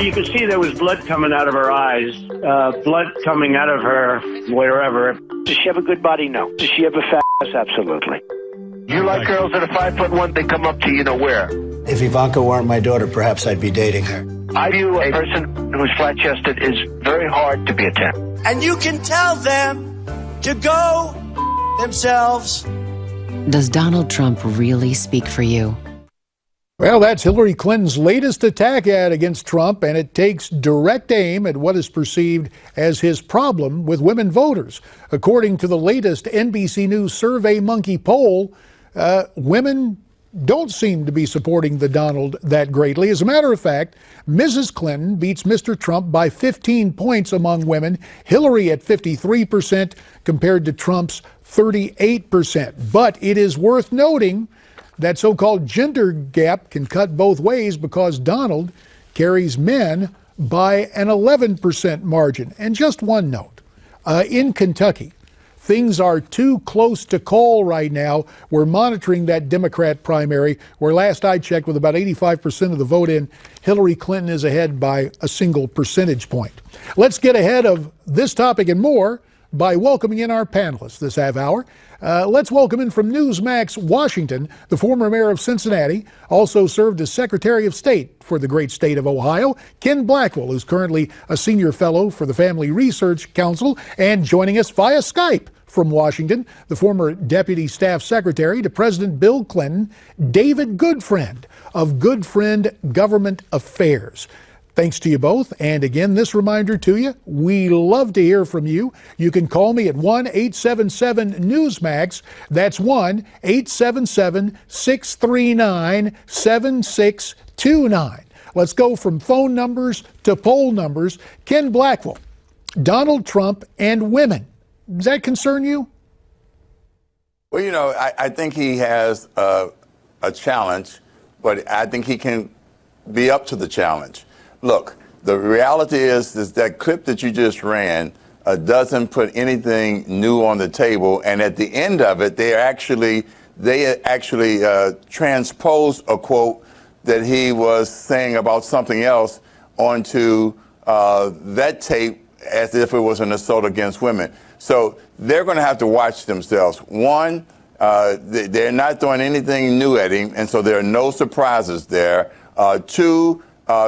you could see there was blood coming out of her eyes, blood coming out of her wherever. Does she have a good body? No. Does she have a fat ass? Absolutely. You like girls that are 5'1", they come up to you know where? If Ivanka weren't my daughter, perhaps I'd be dating her. I view a person who's flat-chested is very hard to be a 10. And you can tell them to go themselves. Does Donald Trump really speak for you? Well, that's Hillary Clinton's latest attack ad against Trump, and it takes direct aim at what is perceived as his problem with women voters. According to the latest NBC News SurveyMonkey poll, women don't seem to be supporting the Donald that greatly. As a matter of fact, Mrs. Clinton beats Mr. Trump by 15 points among women, Hillary at 53% compared to Trump's 38%. But it is worth noting that so-called gender gap can cut both ways because Donald carries men by an 11% margin. And just one note, in Kentucky, things are too close to call right now. We're monitoring that Democrat primary, where last I checked, with about 85% of the vote in, Hillary Clinton is ahead by a single percentage point. Let's get ahead of this topic and more by welcoming in our panelists this half hour. Let's welcome in from Newsmax, Washington, the former mayor of Cincinnati, also served as Secretary of State for the great state of Ohio, Ken Blackwell, who's currently a senior fellow for the Family Research Council, and joining us via Skype from Washington, the former Deputy Staff Secretary to President Bill Clinton, David Goodfriend of Goodfriend Government Affairs. Thanks to you both. And again, this reminder to you, we love to hear from you. You can call me at 1-877-NEWSMAX. That's 1-877-639-7629. Let's go from phone numbers to poll numbers. Ken Blackwell, Donald Trump and women. Does that concern you? Well, you know, I think he has a challenge, but I think he can be up to the challenge. Look, the reality is that clip that you just ran doesn't put anything new on the table, and at the end of it, they actually transposed a quote that he was saying about something else onto that tape as if it was an assault against women. So they're going to have to watch themselves. One, they're not throwing anything new at him, and so there are no surprises there. Two,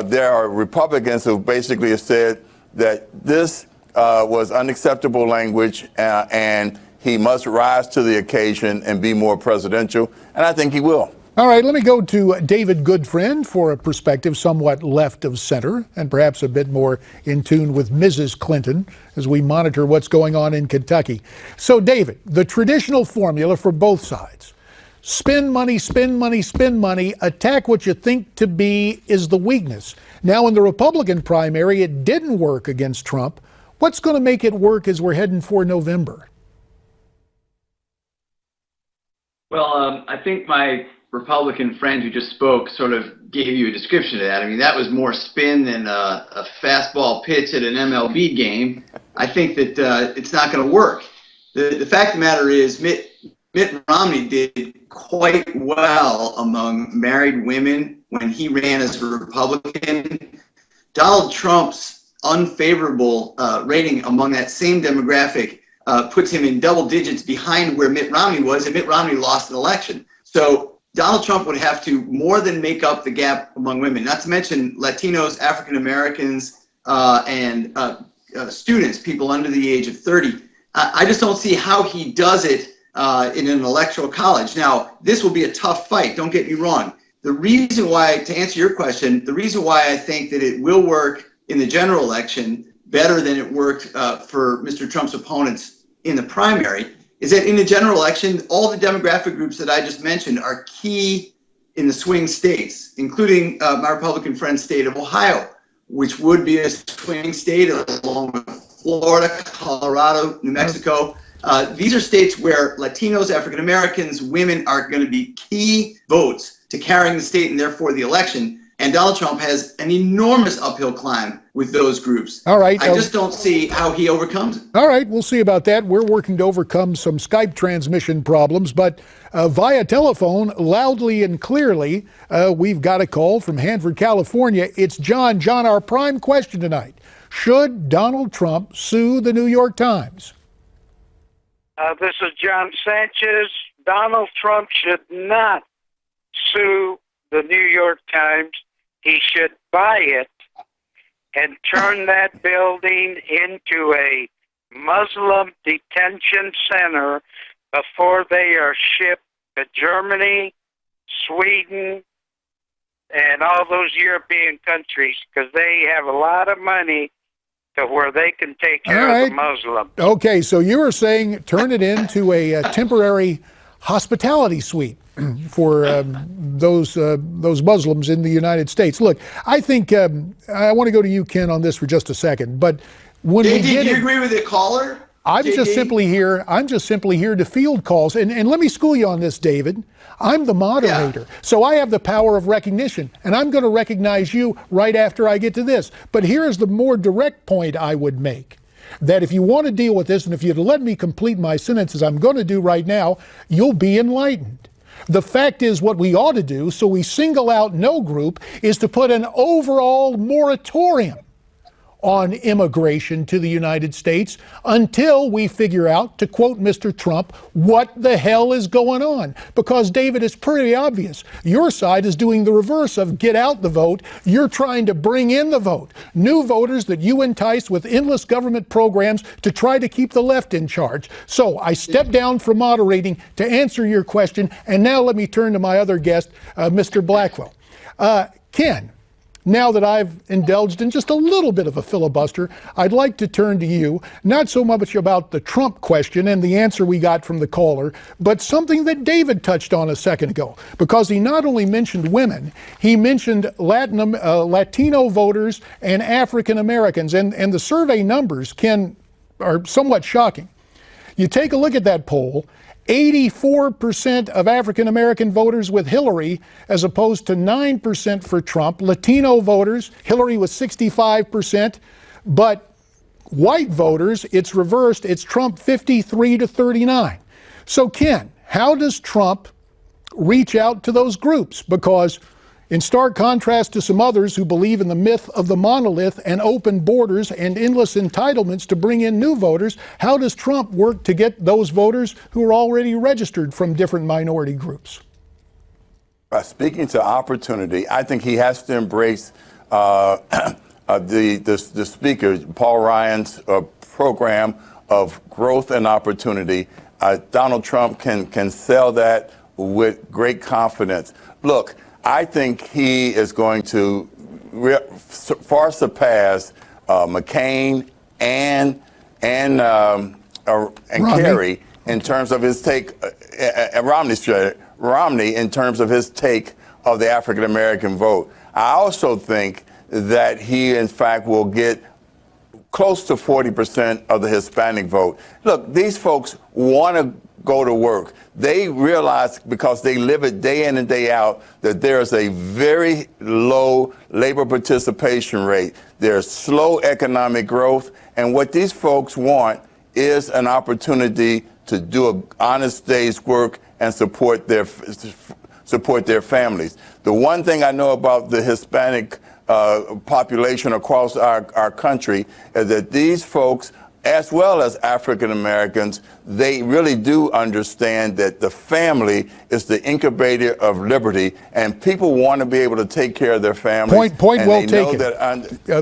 there are Republicans who basically have said that this was unacceptable language and he must rise to the occasion and be more presidential, and I think he will. All right, let me go to David Goodfriend for a perspective somewhat left of center and perhaps a bit more in tune with Mrs. Clinton as we monitor what's going on in Kentucky. So, David, the traditional formula for both sides: spend money, spend money, spend money, attack what you think to be is the weakness. Now, in the Republican primary, it didn't work against Trump. What's going to make it work as we're heading for November? Well, I think my Republican friend who just spoke sort of gave you a description of that. I mean, that was more spin than a fastball pitch at an MLB game. I think that it's not going to work. The fact of the matter is Mitt Romney did quite well among married women when he ran as a Republican. Donald Trump's unfavorable rating among that same demographic puts him in double digits behind where Mitt Romney was, and Mitt Romney lost an election. So Donald Trump would have to more than make up the gap among women, not to mention Latinos, African Americans, and students, people under the age of 30. I just don't see how he does it in an electoral college. Now, this will be a tough fight, don't get me wrong. The reason why, to answer your question, the reason why I think that it will work in the general election better than it worked for Mr. Trump's opponents in the primary is that in the general election, all the demographic groups that I just mentioned are key in the swing states, including my Republican friend's state of Ohio, which would be a swing state along with Florida, Colorado, New Mexico. These are states where Latinos, African Americans, women are going to be key votes to carrying the state and therefore the election. And Donald Trump has an enormous uphill climb with those groups. All right. I just don't see how he overcomes it. All right, we'll see about that. We're working to overcome some Skype transmission problems, but via telephone, loudly and clearly, we've got a call from Hanford, California. It's John. John, our prime question tonight. Should Donald Trump sue the New York Times? This is John Sanchez. Donald Trump should not sue the New York Times. He should buy it and turn that building into a Muslim detention center before they are shipped to Germany, Sweden, and all those European countries, because they have a lot of money to where they can take care of the Muslims. Okay, so you were saying turn it into a temporary hospitality suite for those Muslims in the United States. Look, I think I want to go to you, Ken, on this for just a second. But when JD, we get do you agree with the caller? I'm JD? just simply here to field calls. And let me school you on this, David. I'm the moderator, so I have the power of recognition, and I'm going to recognize you right after I get to this. But here's the more direct point I would make. That if you want to deal with this, and if you'd let me complete my sentences, I'm going to do right now, you'll be enlightened. The fact is, what we ought to do, so we single out no group, is to put an overall moratorium on immigration to the United States until we figure out, to quote Mr. Trump, what the hell is going on. Because, David, it's pretty obvious. Your side is doing the reverse of get out the vote. You're trying to bring in the vote. New voters that you entice with endless government programs to try to keep the left in charge. So I step down from moderating to answer your question, and now let me turn to my other guest, Mr. Blackwell. Ken, now that I've indulged in just a little bit of a filibuster, I'd like to turn to you, not so much about the Trump question and the answer we got from the caller, but something that David touched on a second ago, because he not only mentioned women, he mentioned Latino voters and African Americans, and the survey numbers, Ken, are somewhat shocking. You take a look at that poll, 84% of African American voters with Hillary, as opposed to 9% for Trump. Latino voters, Hillary was 65%, but white voters, it's reversed. It's Trump 53 to 39. So, Ken, how does Trump reach out to those groups? Because in stark contrast to some others who believe in the myth of the monolith and open borders and endless entitlements to bring in new voters, how does Trump work to get those voters who are already registered from different minority groups? Speaking to opportunity, I think he has to embrace the speaker, Paul Ryan's program of growth and opportunity. Donald Trump can sell that with great confidence. Look, I think he is going to far surpass McCain and Kerry in terms of his take, Romney in terms of his take of the African American vote. I also think that he, in fact, will get close to 40% of the Hispanic vote. Look, these folks want to go to work. They realize, because they live it day in and day out, that there is a very low labor participation rate. There's slow economic growth. And what these folks want is an opportunity to do an honest day's work and support their families. The one thing I know about the Hispanic population across our country is that these folks, as well as African Americans, they really do understand that the family is the incubator of liberty, and people want to be able to take care of their families. Point well taken.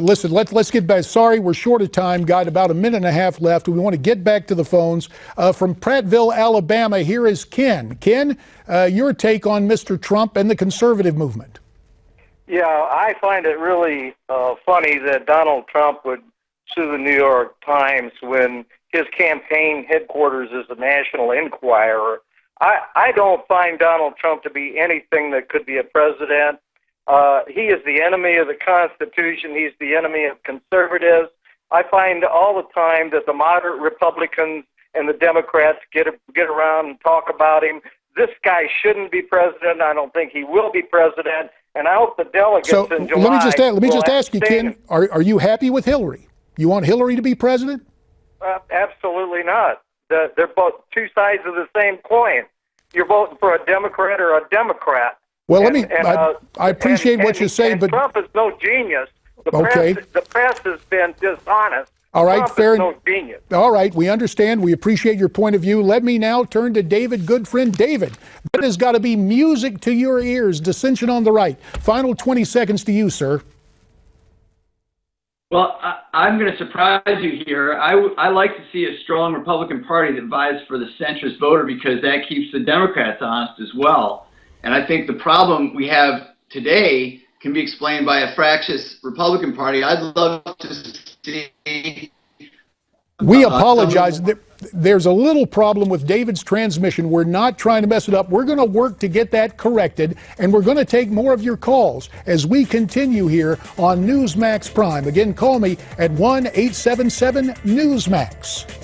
Listen, let's get back. Sorry, we're short of time. Got about a minute and a half left. We want to get back to the phones. From Prattville, Alabama, here is Ken. Ken, your take on Mr. Trump and the conservative movement. Yeah, I find it really funny that Donald Trump would sue the New York Times when his campaign headquarters is the National Enquirer. I don't find Donald Trump to be anything that could be a president. He is the enemy of the Constitution. He's the enemy of conservatives. I find all the time that the moderate Republicans and the Democrats get around and talk about him. This guy shouldn't be president. I don't think he will be president. And I hope the delegates So in July let me just ask you, abstain. Ken, are you happy with Hillary? You want Hillary to be president? Absolutely not. They're both two sides of the same coin. You're voting for a Democrat or a Democrat. Well, I appreciate what you say, but Trump is no genius. Okay. The press has been dishonest. All right, Trump fair is no genius. All right, we understand. We appreciate your point of view. Let me now turn to David Goodfriend. David, that has got to be music to your ears. Dissension on the right. Final 20 seconds to you, sir. Well, I'm going to surprise you here. I like to see a strong Republican Party that vies for the centrist voter because that keeps the Democrats honest as well. And I think the problem we have today can be explained by a fractious Republican Party. I'd love to see. We apologize. There's a little problem with David's transmission. We're not trying to mess it up. We're going to work to get that corrected, and we're going to take more of your calls as we continue here on Newsmax Prime. Again, call me at 1-877-NEWSMAX.